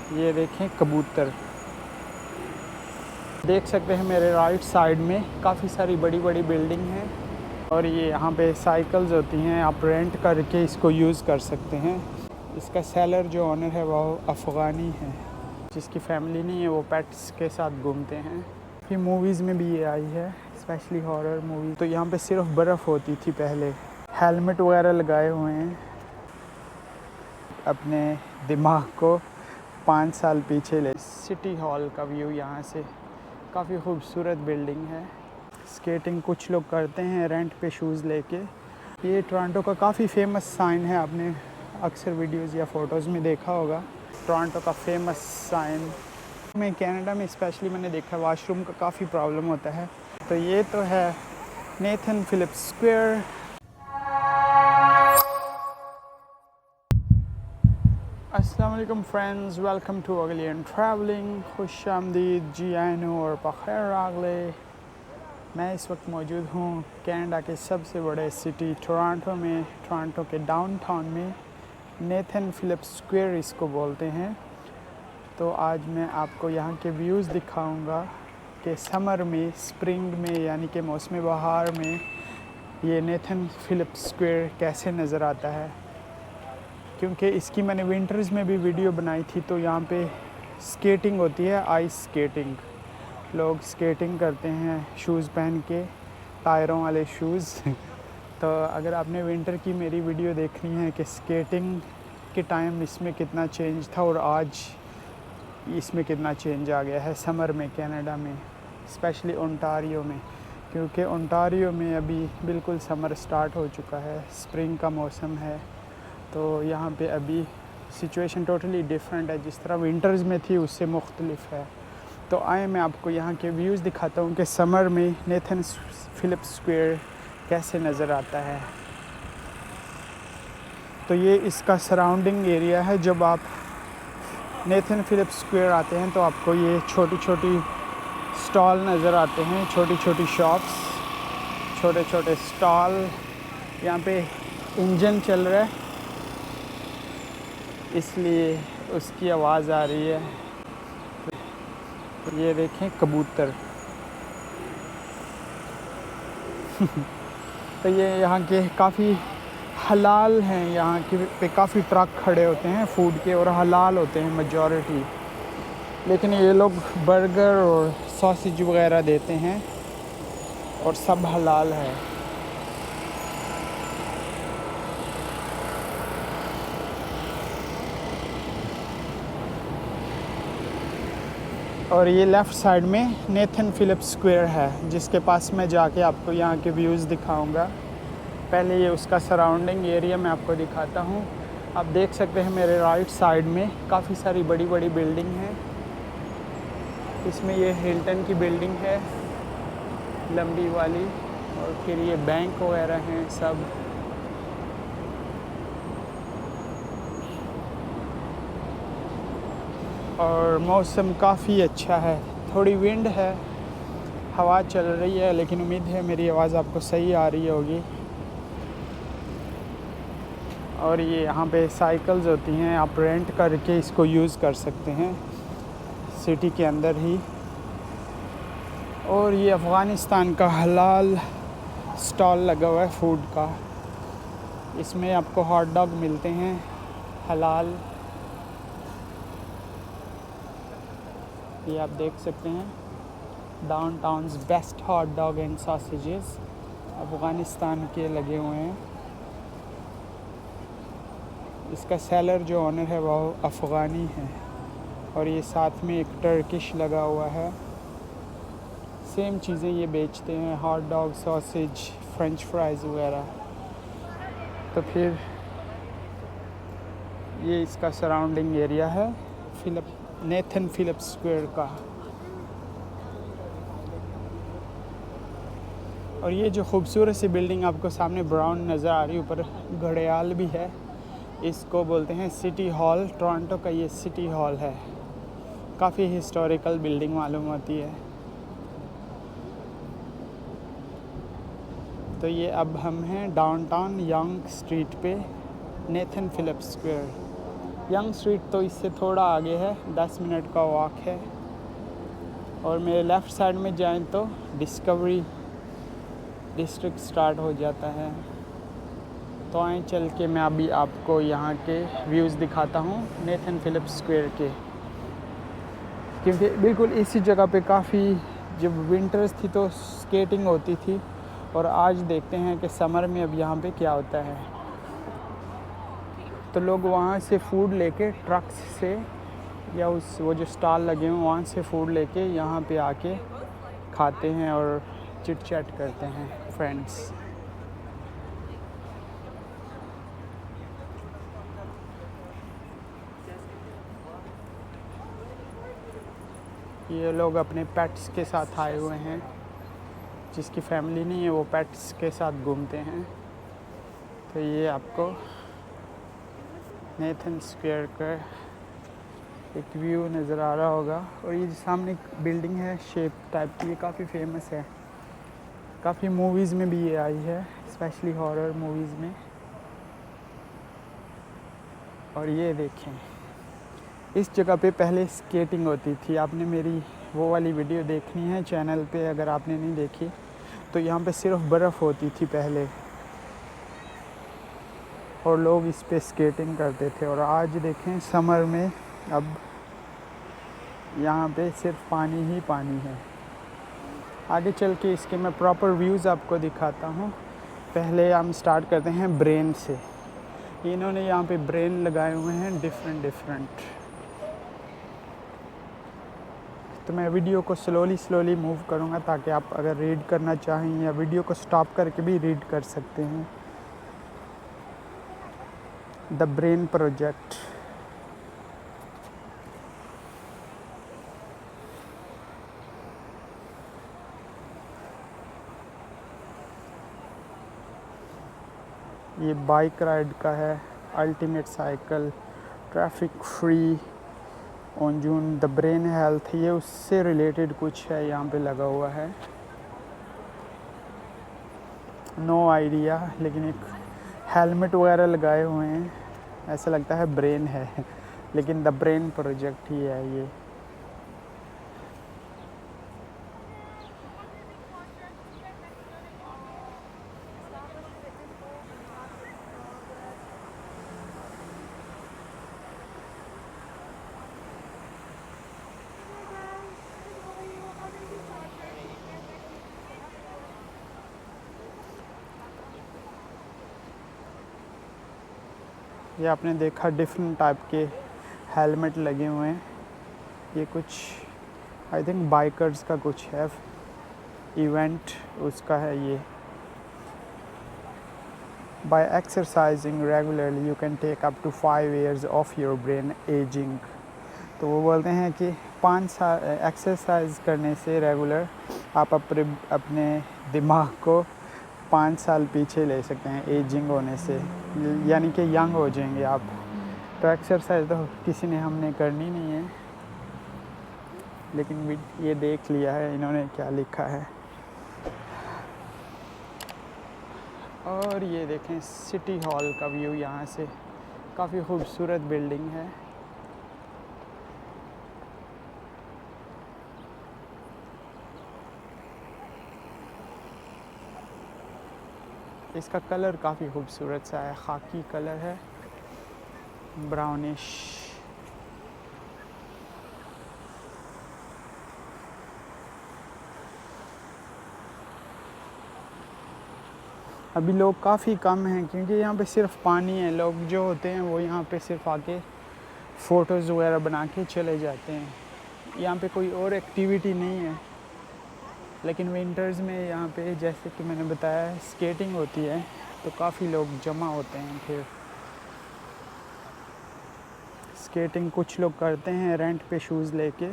ये देखें कबूतर, देख सकते हैं मेरे राइट साइड में काफ़ी सारी बड़ी बड़ी बिल्डिंग हैं और ये यहाँ पे साइकिल्स होती हैं, आप रेंट करके इसको यूज़ कर सकते हैं। इसका सेलर जो ओनर है वो अफ़गानी है, जिसकी फैमिली नहीं है, वो पेट्स के साथ घूमते हैं। फिर मूवीज़ में भी ये आई है, स्पेशली हॉरर मूवी। तो यहाँ पे सिर्फ बर्फ़ होती थी पहले। हेलमेट वगैरह लगाए हुए हैं, अपने दिमाग को 5 साल पीछे ले। सिटी हॉल का व्यू यहाँ से, काफ़ी खूबसूरत बिल्डिंग है। स्केटिंग कुछ लोग करते हैं रेंट पे शूज़ लेके। ये टोरंटो का काफ़ी फेमस साइन है, आपने अक्सर वीडियोज़ या फ़ोटोज़ में देखा होगा। टोरंटो का फेमस साइन में कनाडा में स्पेशली मैंने देखा वाशरूम का काफ़ी प्रॉब्लम होता है। तो ये तो है नेथन फिलिप्स स्क्वायर। अस्सलाम वालेकुम फ्रेंड्स, वेलकम टू अगलियन ट्रैवलिंग। खुश आमदीद, जी आनू और बखैर आगले। मैं इस वक्त मौजूद हूँ कनाडा के सबसे बड़े सिटी टोरंटो में। टोरंटो के डाउनटाउन में नेथन फिलिप्स स्क्वायर इसको बोलते हैं। तो आज मैं आपको यहाँ के व्यूज़ दिखाऊंगा कि समर में, स्प्रिंग में यानी कि मौसम बहार में ये नेथन फिलिप्स स्क्वायर कैसे नज़र आता है। क्योंकि इसकी मैंने विंटर्स में भी वीडियो बनाई थी। तो यहाँ पे स्केटिंग होती है, आइस स्केटिंग। लोग स्केटिंग करते हैं शूज़ पहन के, टायरों वाले शूज़। तो अगर आपने विंटर की मेरी वीडियो देखनी है कि स्केटिंग के टाइम इसमें कितना चेंज था और आज इसमें कितना चेंज आ गया है समर में कनाडा में, स्पेशली ओंटारियो में। क्योंकि ओंटारियो में अभी बिल्कुल समर स्टार्ट हो चुका है, स्प्रिंग का मौसम है। तो यहाँ पे अभी सिचुएशन टोटली डिफरेंट है, जिस तरह विंटर्स में थी उससे मुख्तलिफ है। तो आए मैं आपको यहाँ के व्यूज़ दिखाता हूँ कि समर में नेथन फिलिप्स स्क्वायर कैसे नज़र आता है। तो ये इसका सराउंडिंग एरिया है। जब आप नेथन फिलिप्स स्क्वायर आते हैं तो आपको ये छोटी छोटी स्टॉल नज़र आते हैं, छोटी छोटी शॉप्स, छोटे छोटे स्टॉल। यहाँ पे इंजन चल रहा है इसलिए उसकी आवाज़ आ रही है। ये देखें कबूतर। तो ये यहाँ के काफ़ी हलाल हैं, यहाँ के पे काफ़ी ट्रक खड़े होते हैं फूड के और हलाल होते हैं मेजॉरिटी। लेकिन ये लोग बर्गर और सॉसेज वगैरह देते हैं और सब हलाल है। और ये लेफ़्ट साइड में नेथन फिलिप्स स्क्वायर है, जिसके पास मैं जाके आपको यहाँ के व्यूज़ दिखाऊंगा। पहले ये उसका सराउंडिंग एरिया मैं आपको दिखाता हूँ। आप देख सकते हैं मेरे राइट साइड में काफ़ी सारी बड़ी बड़ी बिल्डिंग हैं। इसमें ये हिल्टन की बिल्डिंग है लंबी वाली, और फिर ये बैंक वगैरह हैं सब। और मौसम काफ़ी अच्छा है, थोड़ी विंड है, हवा चल रही है, लेकिन उम्मीद है मेरी आवाज़ आपको सही आ रही होगी। और ये यहाँ पे साइकिल्स होती हैं, आप रेंट करके इसको यूज़ कर सकते हैं सिटी के अंदर ही। और ये अफ़गानिस्तान का हलाल स्टॉल लगा हुआ है फूड का। इसमें आपको हॉट डॉग मिलते हैं हलाल, ये आप देख सकते हैं। Downtown's best hot dog and sausages Afghanistan के लगे हुए हैं। इसका सेलर जो ओनर है वो अफ़गानी है, और ये साथ में एक टर्किश लगा हुआ है। सेम चीज़ें ये बेचते हैं, hot dog, sausage, French fries वगैरह। तो फिर ये इसका सराउंडिंग एरिया है नेथन फिलिप्स स्क्वायर का। और ये जो खूबसूरत सी बिल्डिंग आपको सामने ब्राउन नज़र आ रही है, ऊपर घड़ियाल भी है, इसको बोलते हैं सिटी हॉल। टोरंटो का ये सिटी हॉल है, काफ़ी हिस्टोरिकल बिल्डिंग मालूम होती है। तो ये अब हम हैं डाउनटाउन यंग स्ट्रीट पे, Nathan Phillips Square. Yonge Street तो इससे थोड़ा आगे है, 10 मिनट का वॉक है। और मेरे लेफ़्ट साइड में जाएं तो डिस्कवरी डिस्ट्रिक्ट स्टार्ट हो जाता है। तो आए चल के मैं अभी आपको यहाँ के व्यूज़ दिखाता हूँ नेथन फिलिप्स स्क्वायर के, क्योंकि बिल्कुल इसी जगह पे काफ़ी जब विंटर्स थी तो स्केटिंग होती थी। और आज देखते हैं कि समर में अब यहाँ पे क्या होता है। तो लोग वहाँ से फूड लेके ट्रक्स से या वो जो स्टॉल लगे हैं वहाँ से फूड लेके यहाँ पे आके खाते हैं और चिट चैट करते हैं फ्रेंड्स। ये लोग अपने पेट्स के साथ आए हुए हैं, जिसकी फैमिली नहीं है वो पेट्स के साथ घूमते हैं। तो ये आपको नेथन स्क्वायर का एक व्यू नज़र आ रहा होगा। और ये सामने एक बिल्डिंग है शेप टाइप की, ये काफ़ी फेमस है, काफ़ी मूवीज़ में भी ये आई है, स्पेशली हॉरर मूवीज़ में। और ये देखें, इस जगह पे पहले स्केटिंग होती थी। आपने मेरी वो वाली वीडियो देखनी है चैनल पे, अगर आपने नहीं देखी तो यहाँ पे सिर्फ बर्फ़ होती थी पहले और लोग इस पे स्केटिंग करते थे। और आज देखें समर में अब यहाँ पे सिर्फ पानी ही पानी है। आगे चल के इसके मैं प्रॉपर व्यूज़ आपको दिखाता हूँ। पहले हम स्टार्ट करते हैं ब्रेन से। इन्होंने यहाँ पे ब्रेन लगाए हुए हैं डिफरेंट। तो मैं वीडियो को स्लोली मूव करूँगा ताकि आप अगर रीड करना चाहें या वीडियो को स्टॉप करके भी रीड कर सकते हैं। The brain project. ये बाइक राइड का है, ultimate cycle, traffic free on June, the brain health, ये उससे रिलेटेड कुछ है यहाँ पे लगा हुआ है। नो आइडिया, लेकिन एक हेलमेट वगैरह लगाए हुए हैं, ऐसा लगता है ब्रेन है लेकिन द ब्रेन प्रोजेक्ट ही है ये। ये आपने देखा डिफरेंट टाइप के हेलमेट लगे हुए हैं। ये कुछ आई थिंक बाइकर्स का कुछ है इवेंट, उसका है ये। By exercising regularly you can take up to 5 years of your brain ageing. तो वो बोलते हैं कि 5 साल एक्सरसाइज करने से रेगुलर आप अपने दिमाग को 5 साल पीछे ले सकते हैं एजिंग होने से, यानी कि यंग हो जाएंगे आप। तो एक्सरसाइज तो किसी ने हमने करनी नहीं है, लेकिन ये देख लिया है इन्होंने क्या लिखा है। और ये देखें सिटी हॉल का व्यू यहाँ से, काफ़ी खूबसूरत बिल्डिंग है। इसका कलर काफ़ी खूबसूरत सा है, खाकी कलर है, ब्राउनिश। अभी लोग काफ़ी कम हैं क्योंकि यहाँ पे सिर्फ पानी है। लोग जो होते हैं वो यहाँ पे सिर्फ आके फ़ोटोज़ वगैरह बना के चले जाते हैं। यहाँ पे कोई और एक्टिविटी नहीं है। लेकिन विंटर्स में यहाँ पे जैसे कि मैंने बताया स्केटिंग होती है, तो काफ़ी लोग जमा होते हैं। फिर स्केटिंग कुछ लोग करते हैं रेंट पे शूज़ लेके,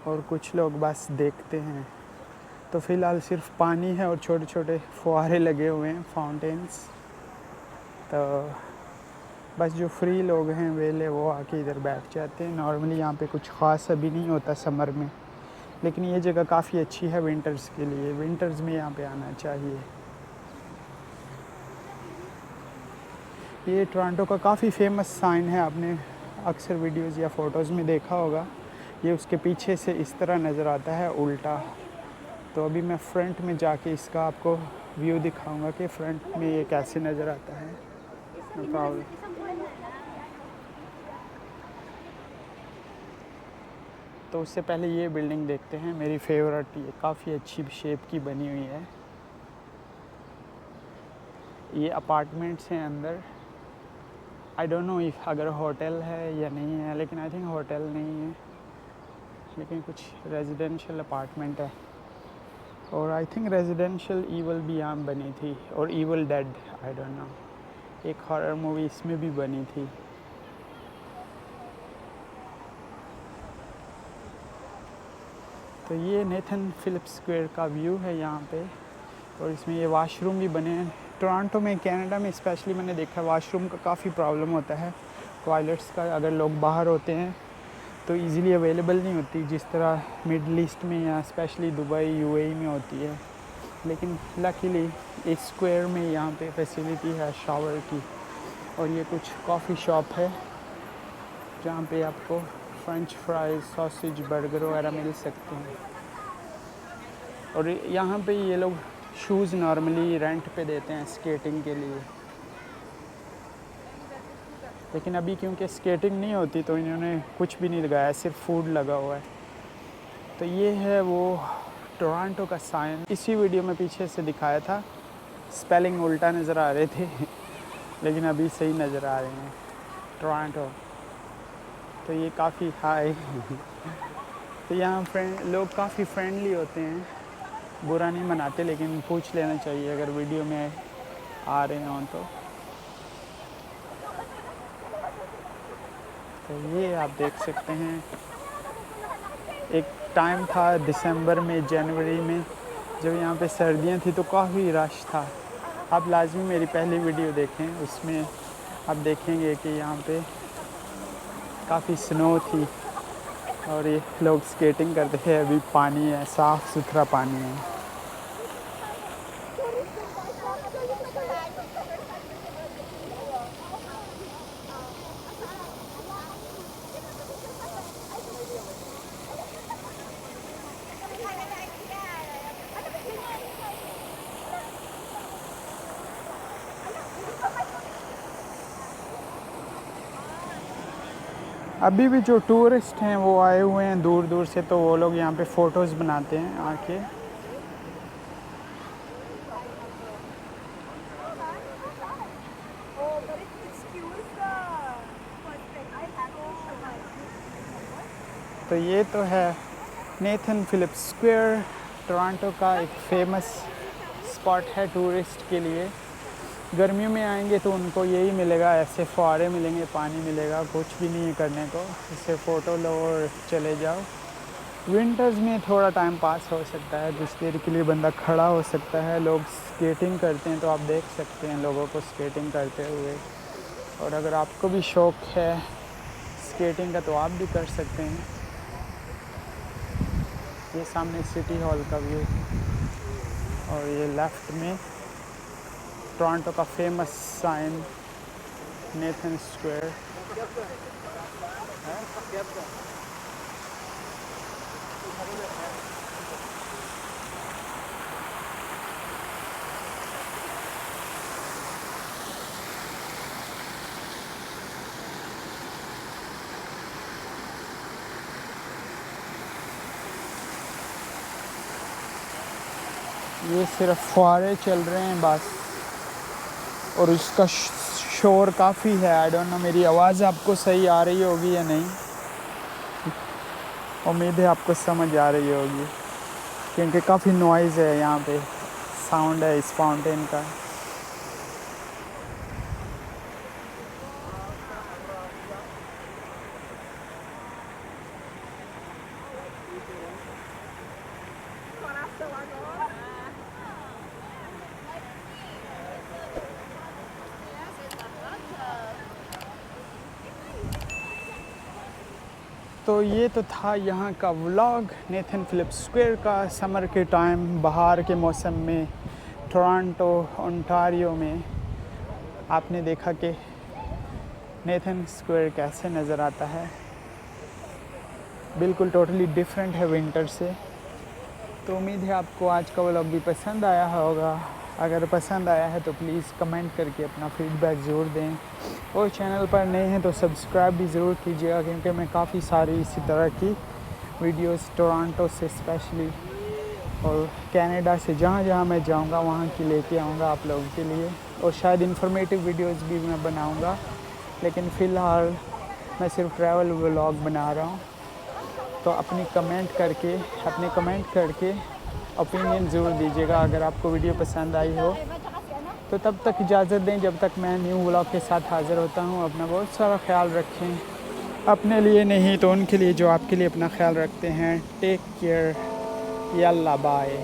और कुछ लोग बस देखते हैं। तो फ़िलहाल सिर्फ पानी है और छोटे छोटे फुहारे लगे हुए हैं, फाउंटेन्स। तो बस जो फ्री लोग हैं वेले वो आके इधर बैठ जाते हैं। नॉर्मली यहाँ पे कुछ ख़ास अभी नहीं होता समर में, लेकिन ये जगह काफ़ी अच्छी है विंटर्स के लिए। विंटर्स में यहाँ पे आना चाहिए। ये टोरंटो का काफ़ी फेमस साइन है, आपने अक्सर वीडियोज़ या फ़ोटोज़ में देखा होगा, ये उसके पीछे से इस तरह नज़र आता है उल्टा। तो अभी मैं फ्रंट में जाके इसका आपको व्यू दिखाऊंगा कि फ्रंट में ये कैसे नज़र आता है। No problem. तो उससे पहले ये बिल्डिंग देखते हैं, मेरी फेवरेट, ये काफ़ी अच्छी शेप की बनी हुई है। ये अपार्टमेंट्स हैं अंदर। आई डोंट नो इफ़ अगर होटल है या नहीं है, लेकिन आई थिंक होटल नहीं है, लेकिन कुछ रेजिडेंशियल अपार्टमेंट है। और आई थिंक रेजिडेंशियल ईवल भी यहाँ बनी थी, और evil dead, I don't know, एक हॉरर मूवी इसमें भी बनी थी। तो ये नेथन फिलिप्स स्क्वायर का व्यू है यहाँ पे, और इसमें ये वाशरूम भी बने हैं। टोरंटो में, कनाडा में स्पेशली मैंने देखा है वाशरूम का काफ़ी प्रॉब्लम होता है, टॉयलेट्स का। अगर लोग बाहर होते हैं तो इजीली अवेलेबल नहीं होती, जिस तरह मिडल ईस्ट में या स्पेशली दुबई, यूएई में होती है। लेकिन लकीली इस स्क्वायर में यहाँ पे फैसिलिटी है शावर की। और ये कुछ कॉफ़ी शॉप है जहाँ पे आपको फ्रेंच फ्राइज, सॉसेज, बर्गर वगैरह मिल सकते हैं। और यहाँ पे ये लोग शूज़ नॉर्मली रेंट पे देते हैं स्केटिंग के लिए, लेकिन अभी क्योंकि स्केटिंग नहीं होती तो इन्होंने कुछ भी नहीं लगाया, सिर्फ फूड लगा हुआ है। तो ये है वो टोरंटो का साइन। इसी वीडियो में पीछे से दिखाया था, स्पेलिंग उल्टा नज़र आ रहे थे लेकिन अभी सही नज़र आ रहे हैं, टोरंटो। तो ये काफ़ी हाई तो यहाँ लोग काफ़ी फ्रेंडली होते हैं, बुरा नहीं मनाते, लेकिन पूछ लेना चाहिए अगर वीडियो में आ रहे हों तो। तो ये आप देख सकते हैं, एक टाइम था दिसंबर में, जनवरी में, जब यहाँ पे सर्दियाँ थी तो काफ़ी रश था। आप लाजमी मेरी पहली वीडियो देखें, उसमें आप देखेंगे कि यहाँ पे काफ़ी स्नो थी और ये लोग स्केटिंग करते थे। अभी पानी है, साफ़ सुथरा पानी है। अभी भी जो टूरिस्ट हैं वो आए हुए हैं दूर दूर से, तो वो लोग यहाँ पे फ़ोटोज़ बनाते हैं आके। तो ये तो है नेथन फिलिप्स स्क्वायर, टोरंटो का एक फेमस स्पॉट है टूरिस्ट के लिए। गर्मियों में आएंगे तो उनको यही मिलेगा, ऐसे फुहारे मिलेंगे, पानी मिलेगा, कुछ भी नहीं है करने को, इससे फ़ोटो लो और चले जाओ। विंटर्स में थोड़ा टाइम पास हो सकता है, कुछ देर के लिए बंदा खड़ा हो सकता है। लोग स्केटिंग करते हैं तो आप देख सकते हैं लोगों को स्केटिंग करते हुए। और अगर आपको भी शौक़ है स्केटिंग का तो आप भी कर सकते हैं। ये सामने सिटी हॉल का व्यू, और ये लेफ़्ट में टोरंटो का फेमस साइन नेथन स्क्वायर। ये सिर्फ फुहारे चल रहे हैं बस, और उसका शोर काफ़ी है। आई डोंट नो मेरी आवाज़ आपको सही आ रही होगी या नहीं, उम्मीद है आपको समझ आ रही होगी, क्योंकि काफ़ी नॉइज़ है यहाँ पे, साउंड है इस फाउंटेन का। तो ये तो था यहाँ का व्लॉग नेथन फिलिप्स स्क्वायर का, समर के टाइम, बाहर के मौसम में टोरंटो ओंटारियो में। आपने देखा कि नेथन स्क्वायर कैसे नज़र आता है। बिल्कुल टोटली डिफरेंट है विंटर से। तो उम्मीद है आपको आज का व्लॉग भी पसंद आया होगा। अगर पसंद आया है तो प्लीज़ कमेंट करके अपना फीडबैक ज़रूर दें, और चैनल पर नए हैं तो सब्सक्राइब भी ज़रूर कीजिएगा, क्योंकि मैं काफ़ी सारी इसी तरह की वीडियोस टोरंटो से स्पेशली और कनाडा से जहाँ जहाँ मैं जाऊँगा वहाँ की लेके आऊँगा आप लोगों के लिए, और शायद इन्फॉर्मेटिव वीडियोस भी मैं बनाऊँगा। लेकिन फ़िलहाल मैं सिर्फ ट्रैवल व्लॉग बना रहा हूँ। तो अपने कमेंट करके ओपिनियन ज़रूर दीजिएगा अगर आपको वीडियो पसंद आई हो। तो तब तक इजाज़त दें, जब तक मैं न्यू व्लॉग के साथ हाज़िर होता हूँ। अपना बहुत सारा ख्याल रखें, अपने लिए नहीं तो उनके लिए जो आपके लिए अपना ख्याल रखते हैं। टेक केयर, यल्ला बाय।